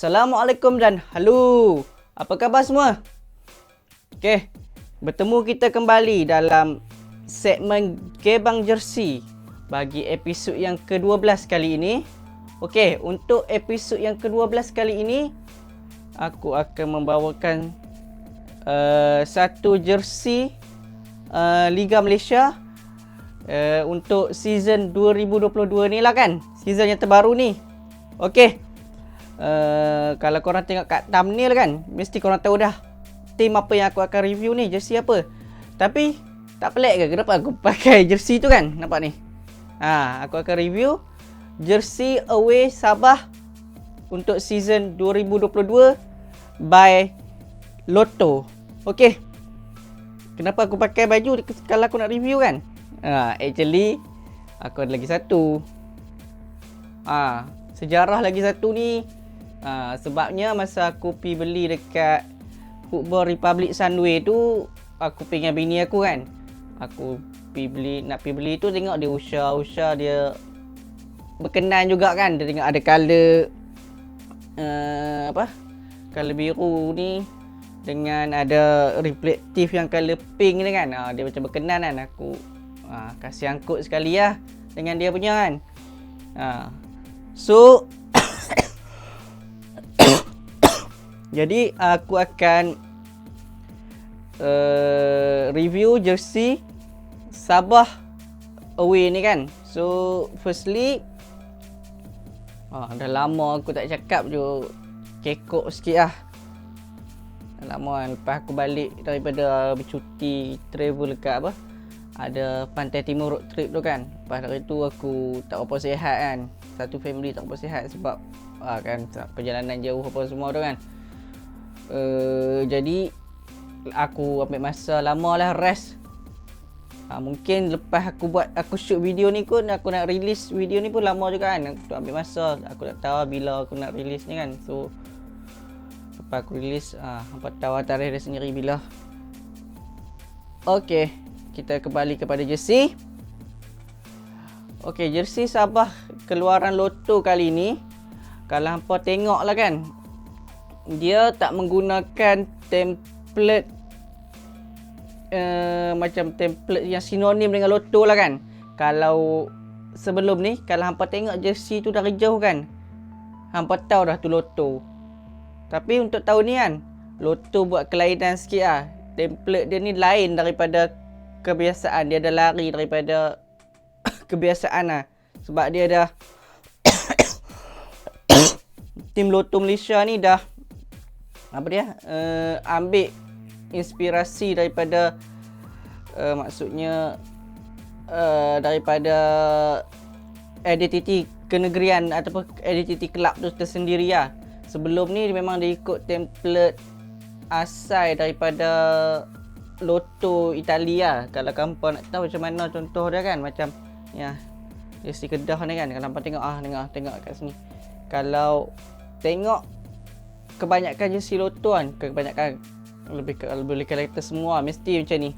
Assalamualaikum dan halo. Apa khabar semua? Okey, bertemu kita kembali dalam segmen Gebang Jersey bagi episod yang ke-12 kali ini. Okey, untuk episod yang ke-12 kali ini aku akan membawakan satu jersey Liga Malaysia untuk season 2022 ni lah kan. Season yang terbaru ni. Okey. Kalau korang tengok kat thumbnail kan, mesti korang tahu dah tim apa yang aku akan review ni, jersey apa. Tapi tak pelik ke kenapa aku pakai jersey tu kan? Nampak ni. Aku akan review jersey away Sabah untuk season 2022 by Lotto. Okey. Kenapa aku pakai baju kalau aku nak review kan? Actually aku ada lagi satu. Sejarah lagi satu ni. Sebabnya masa aku pergi beli dekat Football Republic Sunway tu, aku pengen bini aku kan. Aku nak pergi beli tu, tengok dia Usha dia berkenan juga kan. Dia tengok ada colour colour biru ni dengan ada reflektif yang colour pink ni kan. Dia macam berkenan kan. Aku kasih angkut sekali lah dengan dia punya kan. So jadi aku akan review jersey Sabah away ni kan. So firstly, dah lama aku tak cakap je, kekok sikit lah. Dah lama kan, lepas aku balik daripada bercuti travel dekat ada Pantai Timur road trip tu kan. Lepas dari tu aku tak apa sihat kan. Satu family tak apa sihat sebab kan perjalanan jauh apa semua tu kan. Jadi aku ambil masa lama lah rest. Mungkin lepas aku shoot video ni pun, aku nak release video ni pun lama juga kan. Aku ambil masa, aku tak tahu bila aku nak release ni kan. So lepas aku release, hampa tahu tarikh dia sendiri bila. Okey, kita kembali kepada jersey. Okey, jersey Sabah keluaran Lotto kali ni, kalau hampa tengok lah kan, dia tak menggunakan template macam template yang sinonim dengan Lotto lah kan. Kalau sebelum ni, kalau hampa tengok jersey tu dari jauh kan, hampa tahu dah tu Lotto. Tapi untuk tahun ni kan, Lotto buat kelainan sikit lah. Template dia ni lain daripada kebiasaan. Dia dah lari daripada kebiasaan lah. Sebab dia dah tim Lotto Malaysia ni dah ambil inspirasi daripada daripada identiti kenegerian ataupun identiti kelab tu tersendiri lah. Sebelum ni memang dia ikut template asal daripada Lotto Italia. Kalau hampa nak tahu macam mana contoh dia kan, macam ya jersey Kedah ni kan. Kalau hampa tengok kat sini, kalau tengok kebanyakan jersey Lotto kan, kebanyakan lebih karakter semua mesti macam ni.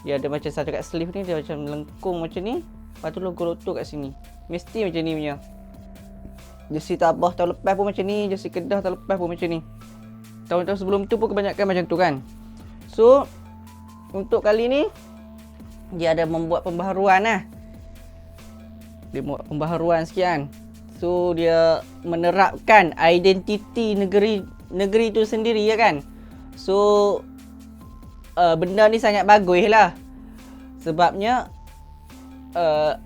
Dia ada macam satu kat sleeve ni, dia macam melengkung macam ni. Lepas tu logo Lotto kat sini. Mesti macam ni punya. Jersey Sabah tahun lepas pun macam ni, jersey Kedah tahun lepas pun macam ni. Tahun-tahun sebelum tu pun kebanyakan macam tu kan. So untuk kali ni dia ada membuat pembaharuan lah. Dia buat pembaharuan sikit kan. So dia menerapkan identiti negeri tu sendiri ya kan. So benda ni sangat bagus lah. Sebabnya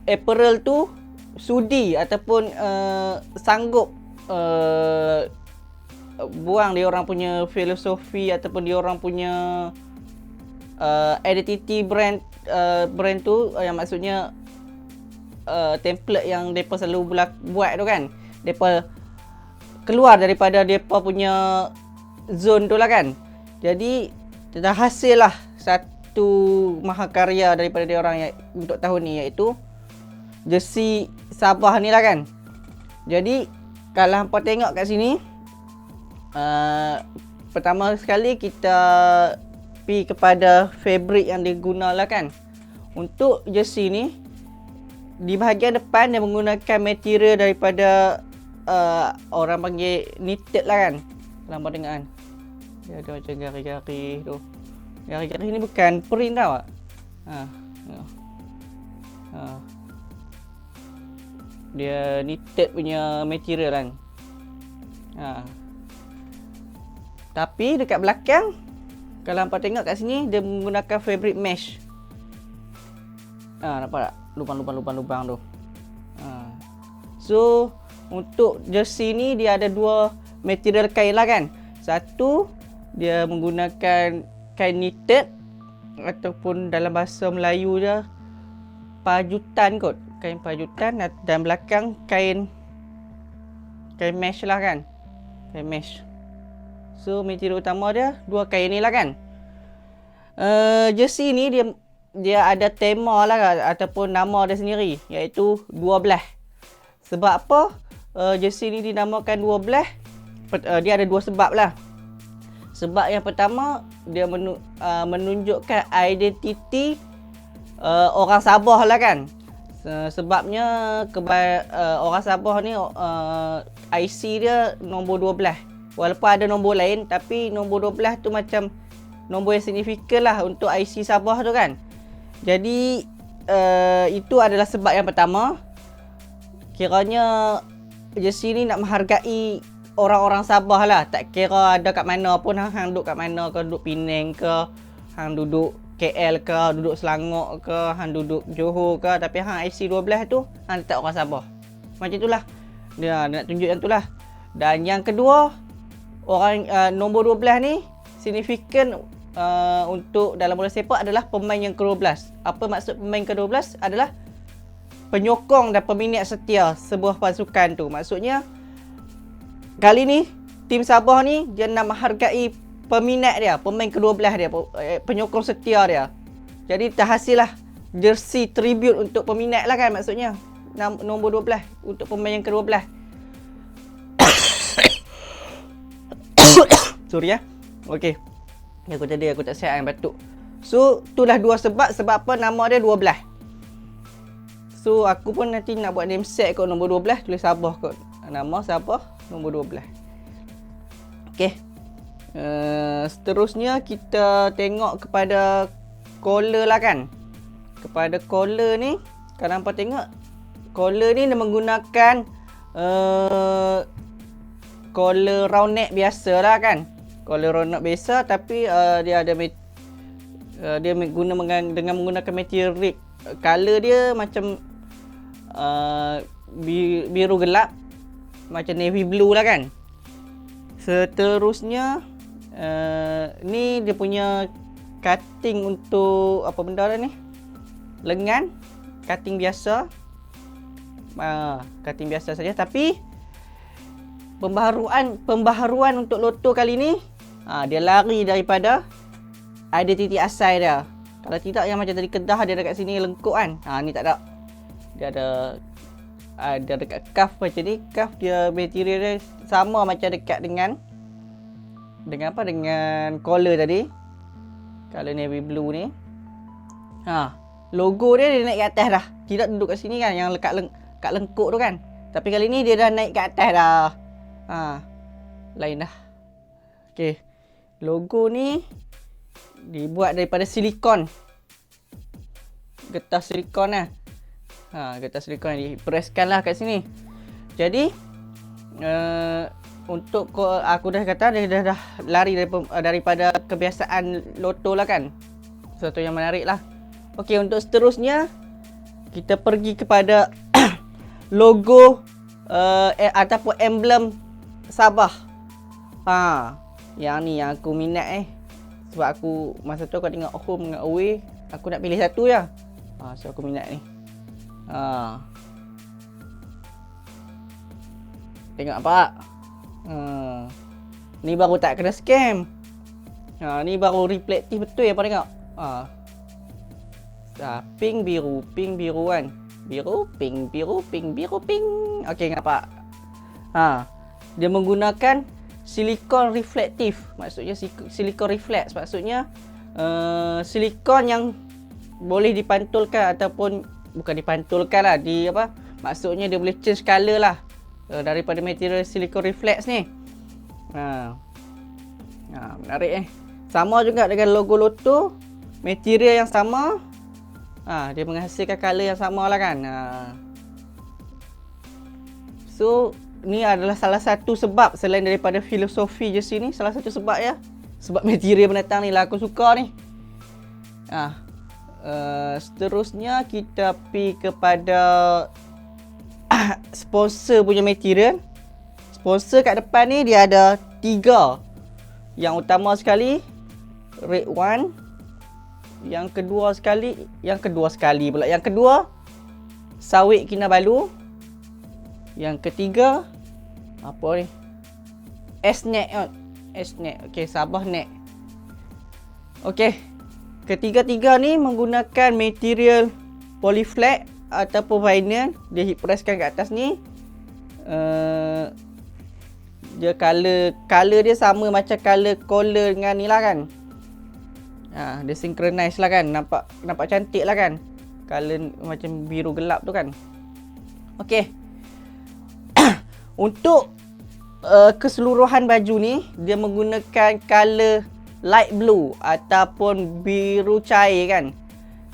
apparel tu sudi ataupun sanggup buang dia orang punya filosofi ataupun dia orang punya identity brand tu, yang maksudnya template yang depa selalu buat tu kan. Depa keluar daripada depa punya zone tu lah kan. Jadi dah hasil lah satu mahakarya daripada dia orang untuk tahun ni, iaitu jersey Sabah ni lah kan. Jadi kalau hampa tengok kat sini, pertama sekali kita pergi kepada fabric yang diguna lah kan. Untuk jersey ni, di bahagian depan dia menggunakan material daripada orang panggil knitted lah kan. Nampak tengok kan. Dia ada macam garis-garis tu. Garis-garis ni bukan print tau. Dia knitted punya material kan. Tapi dekat belakang, kalau hampa tengok kat sini, dia menggunakan fabric mesh. Nampak tak? Lubang-lubang tu. So, untuk jersey ni dia ada dua material kain lah kan. Satu, dia menggunakan kain knitted, ataupun dalam bahasa Melayu dia pajutan kot. Kain pajutan, dan belakang kain mesh lah kan. Kain mesh. So, material utama dia dua kain ni lah kan. Jersey ni dia ada tema lah ataupun nama dia sendiri, iaitu 12. Sebab apa jersey ni dinamakan 12? Dia ada dua sebab lah. Sebab yang pertama, dia menunjukkan identiti orang Sabah lah kan. Sebabnya orang Sabah ni IC dia nombor 12. Walaupun ada nombor lain, tapi nombor 12 tu macam nombor yang signifikan lah untuk IC Sabah tu kan. Jadi itu adalah sebab yang pertama. Kiranya jersey ni nak menghargai orang-orang Sabah lah. Tak kira ada kat mana pun, hang duduk kat mana ke, duduk Penang ke, hang duduk KL ke, duduk Selangor ke, hang duduk Johor ke, tapi hang IC 12 tu hang tetap orang Sabah. Macam itulah. Dia nak tunjuk yang itulah. Dan yang kedua, orang nombor 12 ni signifikan untuk dalam bola sepak adalah pemain yang ke-12. Apa maksud pemain ke-12? Adalah penyokong dan peminat setia sebuah pasukan tu. Maksudnya kali ni tim Sabah ni dia nak menghargai peminat dia, pemain ke-12 dia, penyokong setia dia. Jadi terhasil lah jersey tribute untuk peminat lah kan maksudnya. Nombor 12 untuk pemain yang ke-12. Sorry ya. Okey. Aku tak sihat kan batuk. So itulah dua sebab apa nama dia 12. So aku pun nanti nak buat name set kot nombor 12, tulis Sabah kot. Nama Sabah nombor 12. Okey. Seterusnya kita tengok kepada collar lah kan. Kepada collar ni, kalau hampa tengok, collar ni dia menggunakan collar round neck biasa lah kan. Collar round neck biasa, tapi dia ada dia dengan menggunakan material rib. Color dia macam biru gelap, macam navy blue lah kan. Seterusnya ni dia punya cutting untuk apa benda dah ni, lengan, cutting biasa, cutting biasa saja. Tapi pembaharuan untuk Lotto kali ni, dia lari daripada identiti asal dia. Kalau tidak yang macam tadi Kedah dia dekat sini lengkuk kan. Ni tak ada. Dia ada dekat cuff macam ni. Cuff dia material dia sama macam dekat dengan apa, dengan collar tadi. Color navy blue ni. Logo dia naik ke atas dah. Tidak duduk kat sini kan, yang kat lengkuk tu kan. Tapi kali ni dia dah naik ke atas dah. Lain dah. Okey. Logo ni dibuat daripada silikon. Getah silikon lah. Getah silikon dipreskan lah kat sini. Jadi untuk aku dah kata dia dah lari daripada kebiasaan Lotto lah kan. Sesuatu yang menarik lah. Okey, untuk seterusnya kita pergi kepada logo ataupun emblem Sabah. Yang ni yang aku minat sebab aku masa tu aku tengok home dengan away, aku nak pilih satu je. So aku minat ni. Tengok apa? Ni baru tak kena scam. Ni baru reflektif betul apa tengok. Pink biru kan. Biru, pink, biru, pink, biru, pink. Okey, nampak? Dia menggunakan silikon reflektif. Maksudnya silikon reflex. Maksudnya silikon yang boleh dipantulkan ataupun bukan dipantulkan lah. Maksudnya dia boleh change color lah. daripada material silicon reflex ni. Menarik Sama juga dengan logo Lotto, material yang sama. Dia menghasilkan color yang sama lah kan. So ni adalah salah satu sebab selain daripada filosofi jersey ni, salah satu sebab ya. Sebab material pendatang ni lah aku suka ni. Seterusnya kita pergi kepada sponsor punya material. Sponsor kat depan ni dia ada 3. Yang utama sekali Red One. Yang kedua Sawit Kinabalu. Yang ketiga apa ni? S-Net. Okey, Sabah Net. Okey. Ketiga-tiga ni menggunakan material polyflat ataupun vinyl. Dia heat presskan kat atas ni. Dia color dia sama macam color collar dengan ni lah kan. Dia synchronize lah kan. Nampak cantik lah kan. Color macam biru gelap tu kan. Okey. Untuk keseluruhan baju ni dia menggunakan color light blue ataupun biru cair kan.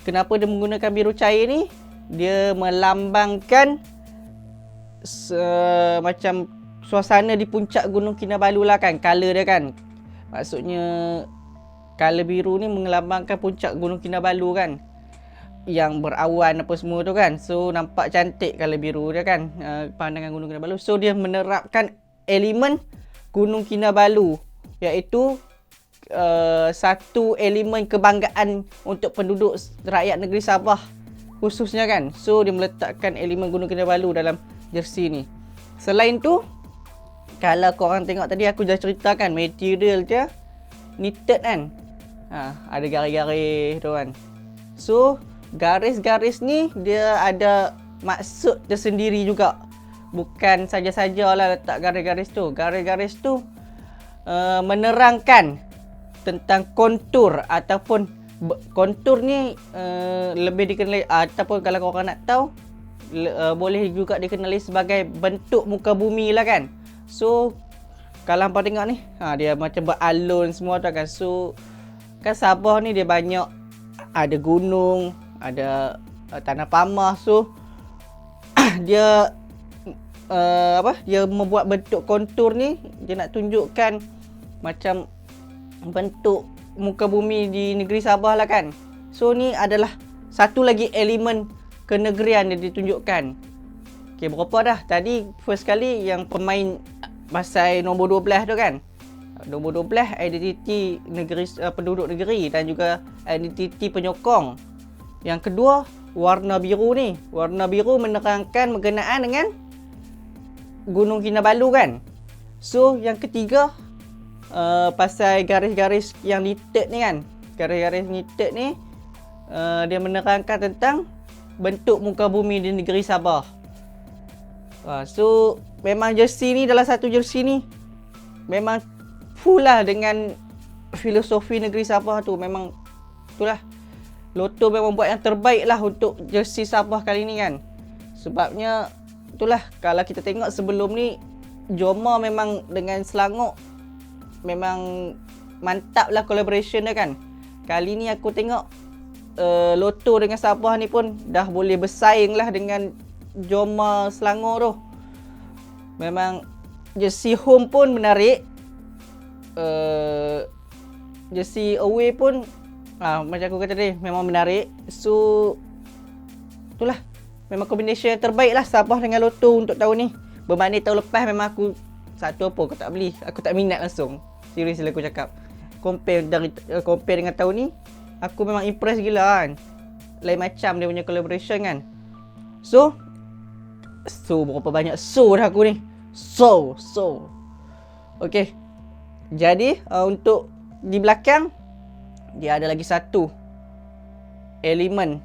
Kenapa dia menggunakan biru cair ni? Dia melambangkan macam suasana di puncak Gunung Kinabalu lah kan, color dia kan. Maksudnya color biru ni melambangkan puncak Gunung Kinabalu kan, yang berawan apa semua tu kan. So nampak cantik color biru dia kan, pandangan Gunung Kinabalu. So dia menerapkan elemen Gunung Kinabalu, iaitu satu elemen kebanggaan untuk penduduk rakyat negeri Sabah khususnya kan. So dia meletakkan elemen Gunung Kinabalu dalam jersey ni. Selain tu, kalau korang tengok tadi aku dah ceritakan material dia knitted kan. Ada garis-garis tu kan. So garis-garis ni dia ada maksud tersendiri juga. Bukan saja-sajalah letak garis-garis tu. Garis-garis tu menerangkan tentang kontur ataupun kontur ni lebih dikenali ataupun kalau korang nak tahu boleh juga dikenali sebagai bentuk muka bumi lah kan. So kalau hampa tengok ni, dia macam beralun semua tu kan. So kan Sabah ni dia banyak ada gunung, ada tanah pamah. So dia dia membuat bentuk kontur ni, dia nak tunjukkan macam bentuk muka bumi di negeri Sabah lah kan. So ni adalah satu lagi elemen kenegerian yang ditunjukkan. Okay, berapa dah? Tadi first kali yang pemain pasal nombor 12 tu kan. Nombor 12 identiti negeri, penduduk negeri dan juga identiti penyokong. Yang kedua, warna biru ni. Warna biru menerangkan berkenaan dengan Gunung Kinabalu kan. So yang ketiga, pasal garis-garis yang knitted ni kan. Garis-garis knitted ni dia menerangkan tentang bentuk muka bumi di negeri Sabah. So memang jersey ni, dalam satu jersey ni memang full lah dengan filosofi negeri Sabah tu. Memang itulah, Lotto memang buat yang terbaik lah untuk jersey Sabah kali ni kan. Sebabnya itulah, kalau kita tengok sebelum ni Joma memang dengan Selangor memang mantap lah collaboration dia kan. Kali ni aku tengok Lotto dengan Sabah ni pun dah boleh bersaing lah dengan Joma Selangor tu. Memang jersey home pun menarik, jersey away pun macam aku kata tadi memang menarik. So itulah, memang combination yang terbaik lah Sabah dengan Lotto untuk tahun ni. Berbanding tahun lepas memang aku satu apa aku tak beli, aku tak minat langsung. Seriously aku cakap, compare dengan tahun ni, aku memang impress gila kan. Lain macam dia punya collaboration kan. So berapa banyak dah aku ni. Okay, jadi untuk di belakang dia ada lagi satu elemen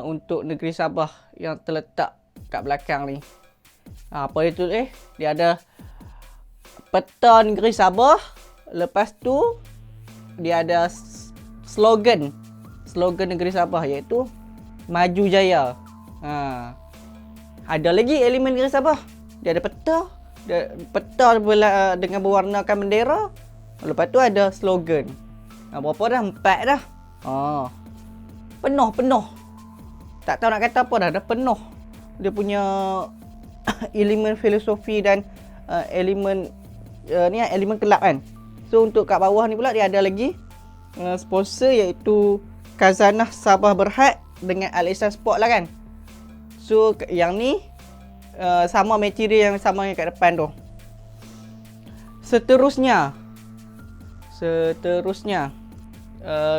untuk negeri Sabah yang terletak kat belakang ni. Apa itu dia ada peta negeri Sabah. Lepas tu dia ada slogan negeri Sabah, iaitu Maju Jaya. Ada lagi elemen negeri Sabah, dia ada peta. Peta dengan berwarnakan bendera. Lepas tu ada slogan. Berapa dah? 4 dah. Penuh. Tak tahu nak kata apa dah penuh. Dia punya elemen filosofi dan elemen elemen kelab kan. So untuk kat bawah ni pula dia ada lagi sponsor iaitu Khazanah Sabah Berhad dengan Al-Ihsan Sport lah kan. So yang ni sama material yang sama yang kat depan tu. Seterusnya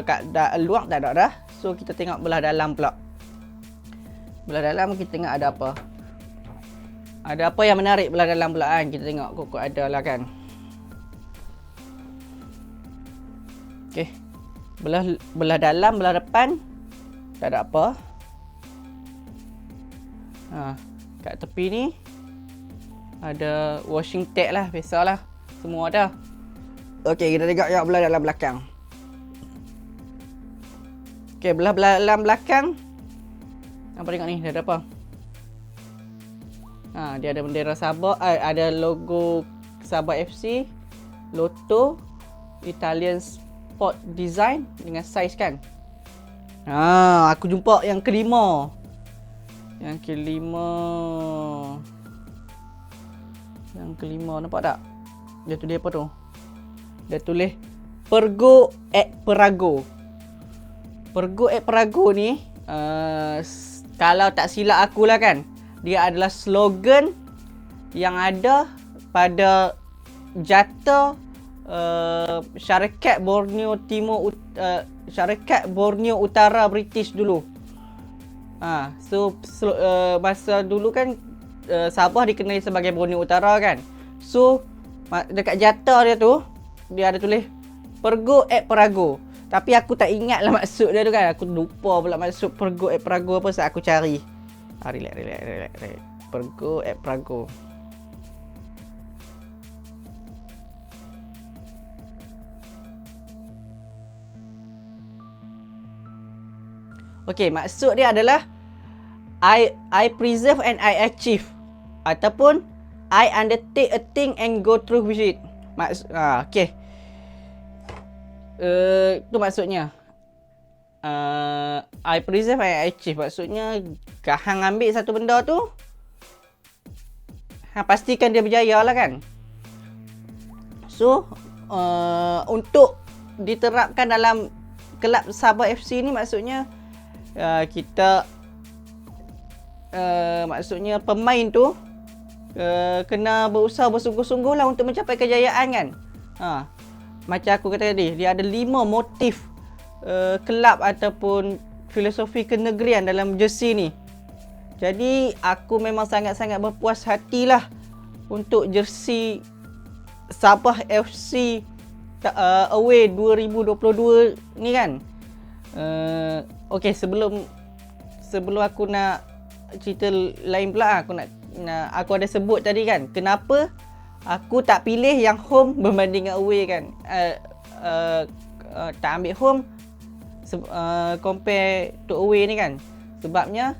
kat luar tak ada dah. So kita tengok belah dalam pula. Belah dalam kita tengok ada apa. Ada apa yang menarik belah dalam pula kan. Kita tengok kok ada lah kan. Okey. Belah dalam, belah depan tak ada apa. Kat tepi ni ada washing tag lah, biasalah. Semua ada. Okey, kita tengok yang belah dalam belakang. Okey, belah dalam belakang. Apa tengok ni, dia ada apa? Dia ada bendera Sabah, ada logo Sabah FC, Lotto, Italian Sport Design dengan saiz kan. Aku jumpa yang kelima. Yang kelima nampak tak? Dia tulis apa tu? Dia tulis Pergo at Perago. Pergo at Perago ni kalau tak silap aku lah kan, dia adalah slogan yang ada pada jata syarikat Borneo Timur syarikat Borneo Utara British dulu. Masa dulu kan Sabah dikenali sebagai Borneo Utara kan. So dekat jata dia tu dia ada tulis Pergo at Perago. Tapi aku tak ingat lah maksud dia tu kan. Aku lupa pula maksud Pergo at Perago apa saat aku cari. Relax. Pergo at Perago. Okey, maksud dia adalah I preserve and I achieve, ataupun I undertake a thing and go through with it. Okey. Itu maksudnya. I preserve and I achieve. Maksudnya hang ambil satu benda tu, hang pastikan dia berjaya lah kan. So untuk diterapkan dalam kelab Sabah FC ni maksudnya kita maksudnya pemain tu kena berusaha bersungguh-sungguh lah untuk mencapai kejayaan kan. Macam aku kata tadi, dia ada 5 motif kelab ataupun filosofi kenegerian dalam jersey ni. Jadi aku memang sangat-sangat berpuas hatilah untuk jersey Sabah FC away 2022 ni kan. Okey, sebelum aku nak cerita lain pula, aku ada sebut tadi kan, kenapa aku tak pilih yang home berbanding dengan away kan. Tak ambil home compare to away ni kan. Sebabnya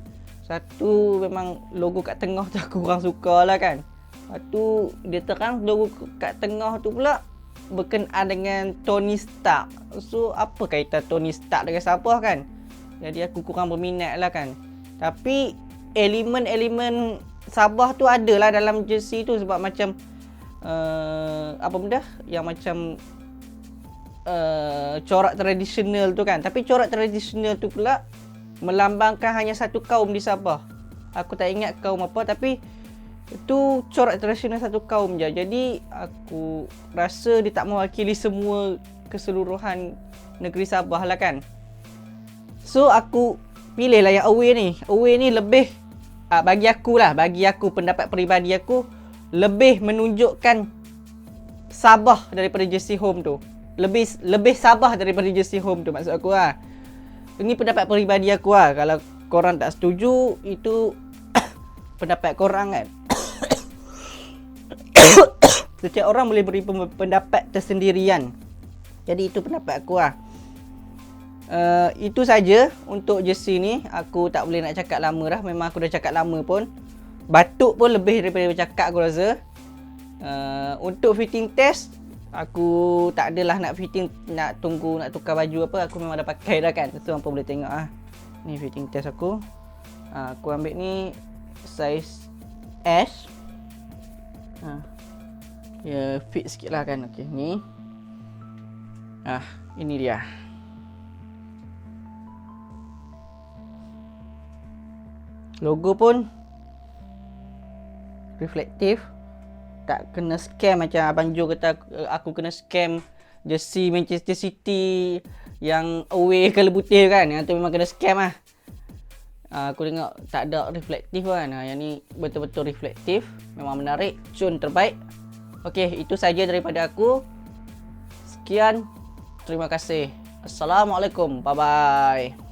satu, memang logo kat tengah tu aku kurang suka lah kan. Lepas tu dia terang logo kat tengah tu pula berkenaan dengan Tony Stark. So apa kaitan Tony Stark dengan Sabah kan? Jadi aku kurang berminat lah kan. Tapi elemen-elemen Sabah tu ada lah dalam jersey tu. Sebab macam apa benda yang macam corak tradisional tu kan. Tapi corak tradisional tu pula melambangkan hanya satu kaum di Sabah. Aku tak ingat kaum apa, tapi itu corak tradisional satu kaum je. Jadi aku rasa dia tak mewakili semua keseluruhan negeri Sabah lah kan. So aku pilih lah yang away ni. Away ni lebih bagi aku pendapat peribadi aku, lebih menunjukkan Sabah daripada jersey home tu. Lebih Sabah daripada jersey home tu maksud aku lah. Ini pendapat peribadi aku lah. Kalau korang tak setuju, itu pendapat korang kan. Setiap orang boleh beri pendapat tersendirian. Jadi itu pendapat aku lah. Itu saja untuk jersey ni. Aku tak boleh nak cakap lama dah. Memang aku dah cakap lama pun. batuk pun lebih daripada bercakap aku rasa. Untuk fitting test, aku tak adalah nak fitting, nak tunggu nak tukar baju apa, aku memang dah pakai dah kan. So hampa boleh tengok ni fitting test aku. Aku ambil ni saiz S. Ya, fit sikit lah kan. Okey, ni. Ini dia. Logo pun reflektif. Tak kena scam macam Abang Jo kata aku kena scam jersey Manchester City yang away colour putih kan. Yang tu memang kena scam lah. Aku tengok tak ada reflektif kan. Yang ni betul-betul reflektif. Memang menarik. Cun terbaik. Okey, itu saja daripada aku. Sekian. Terima kasih. Assalamualaikum. Bye-bye.